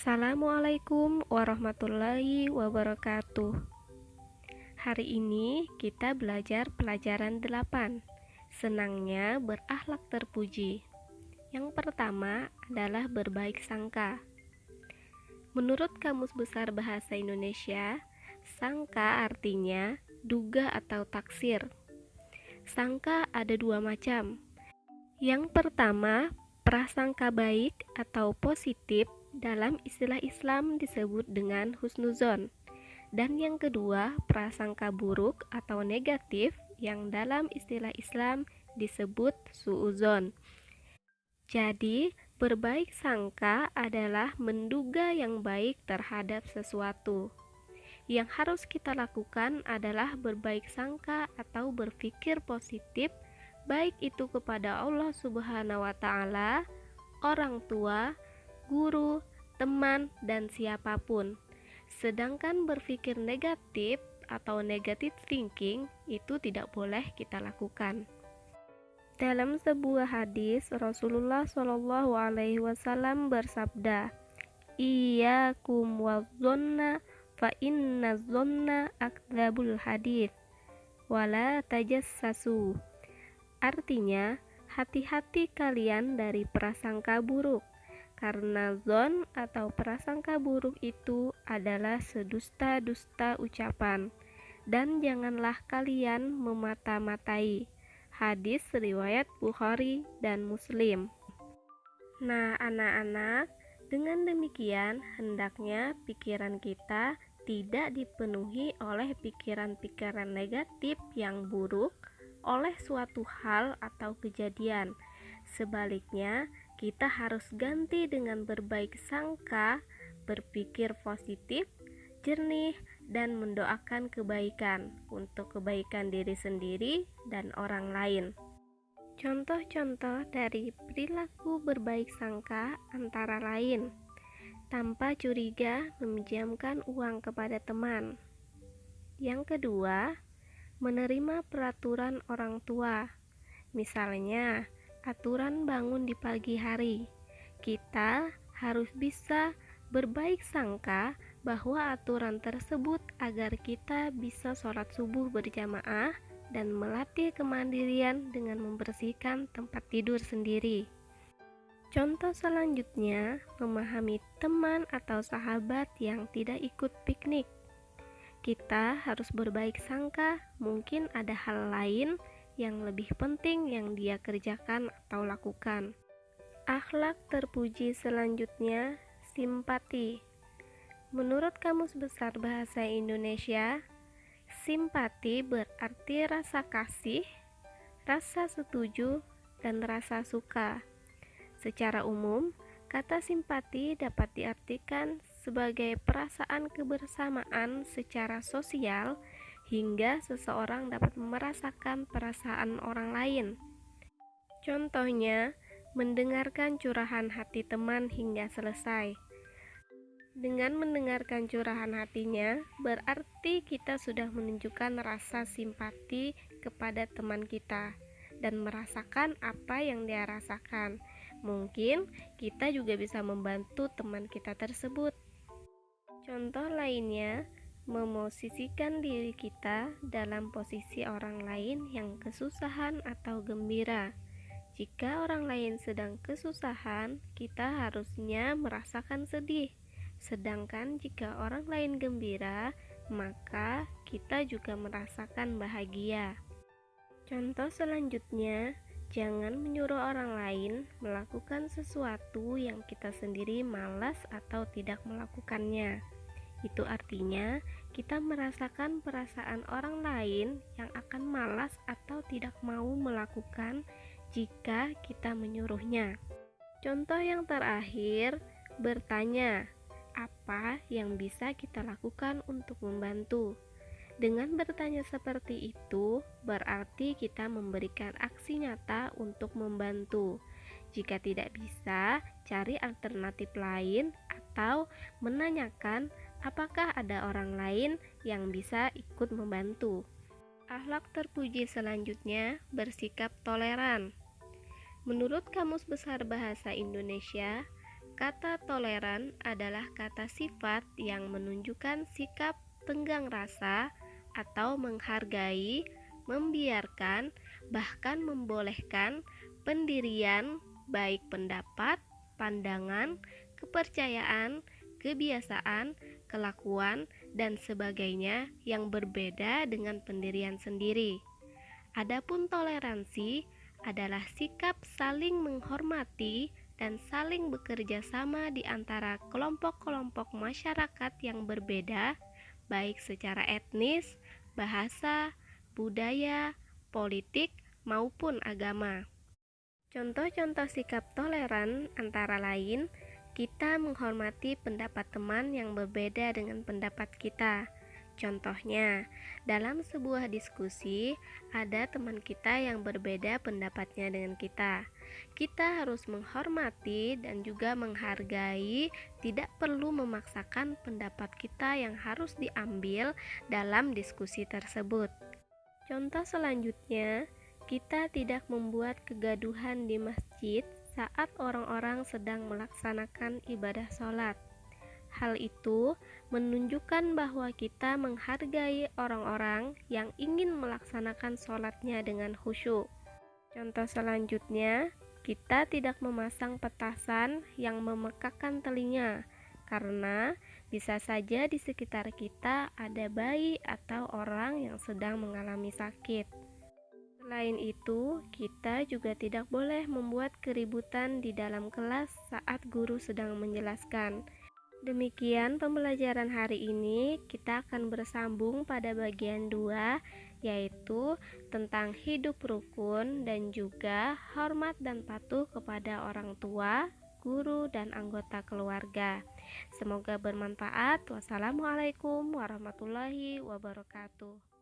Assalamualaikum warahmatullahi wabarakatuh. Hari ini kita belajar pelajaran 8. Senangnya berakhlak terpuji. Yang pertama adalah berbaik sangka. Menurut Kamus Besar Bahasa Indonesia, sangka artinya duga atau taksir. Sangka ada dua macam. Yang pertama, prasangka baik atau positif dalam istilah Islam disebut dengan husnuzon. Dan yang kedua, prasangka buruk atau negatif yang dalam istilah Islam disebut suuzon. Jadi, berbaik sangka adalah menduga yang baik terhadap sesuatu. Yang harus kita lakukan adalah berbaik sangka atau berpikir positif, baik itu kepada Allah Subhanahu wa Ta'ala, orang tua, guru, teman, dan siapapun. Sedangkan berpikir negatif atau negative thinking itu tidak boleh kita lakukan. Dalam sebuah hadis, Rasulullah Shallallahu Alaihi Wasallam bersabda, "Iyyakum wadzonna fa inna dzonna akdzabul hadits, wala tajassasu." Artinya, hati-hati kalian dari prasangka buruk, karena zon atau prasangka buruk itu adalah sedusta-dusta ucapan, dan janganlah kalian memata-matai. Hadis riwayat Bukhari dan Muslim. Nah, anak-anak, dengan demikian hendaknya pikiran kita tidak dipenuhi oleh pikiran-pikiran negatif yang buruk oleh suatu hal atau kejadian. Sebaliknya, kita harus ganti dengan berbaik sangka, berpikir positif, jernih, dan mendoakan kebaikan untuk kebaikan diri sendiri dan orang lain. Contoh-contoh dari perilaku berbaik sangka antara lain: tanpa curiga meminjamkan uang kepada teman. Yang kedua, menerima peraturan orang tua. Misalnya, aturan bangun di pagi hari. Kita harus bisa berbaik sangka bahwa aturan tersebut agar kita bisa sholat subuh berjamaah dan melatih kemandirian dengan membersihkan tempat tidur sendiri. Contoh selanjutnya, memahami teman atau sahabat yang tidak ikut piknik. Kita harus berbaik sangka, mungkin ada hal lain yang lebih penting yang dia kerjakan atau lakukan. Akhlak terpuji selanjutnya, simpati. Menurut Kamus Besar Bahasa Indonesia, simpati berarti rasa kasih, rasa setuju, dan rasa suka. Secara umum, kata simpati dapat diartikan sebagai perasaan kebersamaan secara sosial hingga seseorang dapat merasakan perasaan orang lain. Contohnya, mendengarkan curahan hati teman hingga selesai. Dengan mendengarkan curahan hatinya, berarti kita sudah menunjukkan rasa simpati kepada teman kita dan merasakan apa yang dia rasakan. Mungkin kita juga bisa membantu teman kita tersebut. Contoh lainnya, memosisikan diri kita dalam posisi orang lain yang kesusahan atau gembira. Jika orang lain sedang kesusahan, kita harusnya merasakan sedih. Sedangkan jika orang lain gembira, maka kita juga merasakan bahagia. Contoh selanjutnya, jangan menyuruh orang lain melakukan sesuatu yang kita sendiri malas atau tidak melakukannya. Itu artinya kita merasakan perasaan orang lain yang akan malas atau tidak mau melakukan jika kita menyuruhnya. Contoh yang terakhir, bertanya, apa yang bisa kita lakukan untuk membantu? Dengan bertanya seperti itu, berarti kita memberikan aksi nyata untuk membantu. Jika tidak bisa, cari alternatif lain atau menanyakan apakah ada orang lain yang bisa ikut membantu. Akhlak terpuji selanjutnya, bersikap toleran. Menurut Kamus Besar Bahasa Indonesia, Kata toleran adalah kata sifat yang menunjukkan sikap tenggang rasa atau menghargai, membiarkan, bahkan membolehkan pendirian, baik pendapat, pandangan, kepercayaan, kebiasaan, kelakuan, dan sebagainya yang berbeda dengan pendirian sendiri. Adapun toleransi adalah sikap saling menghormati dan saling bekerja sama di antara kelompok-kelompok masyarakat yang berbeda, baik secara etnis, bahasa, budaya, politik, maupun agama. Contoh-contoh sikap toleran antara lain, kita menghormati pendapat teman yang berbeda dengan pendapat kita. Contohnya, dalam sebuah diskusi, ada teman kita yang berbeda pendapatnya dengan kita. Kita harus menghormati dan juga menghargai, tidak perlu memaksakan pendapat kita yang harus diambil dalam diskusi tersebut. Contoh selanjutnya, kita tidak membuat kegaduhan di masjid saat orang-orang sedang melaksanakan ibadah sholat. Hal itu menunjukkan bahwa kita menghargai orang-orang yang ingin melaksanakan sholatnya dengan khusyuk. Contoh selanjutnya, kita tidak memasang petasan yang memekakkan telinga, karena bisa saja di sekitar kita ada bayi atau orang yang sedang mengalami sakit. Selain itu, kita juga tidak boleh membuat keributan di dalam kelas saat guru sedang menjelaskan. Demikian pembelajaran hari ini, kita akan bersambung pada bagian 2, yaitu tentang hidup rukun dan juga hormat dan patuh kepada orang tua, guru, dan anggota keluarga. Semoga bermanfaat. Wassalamualaikum warahmatullahi wabarakatuh.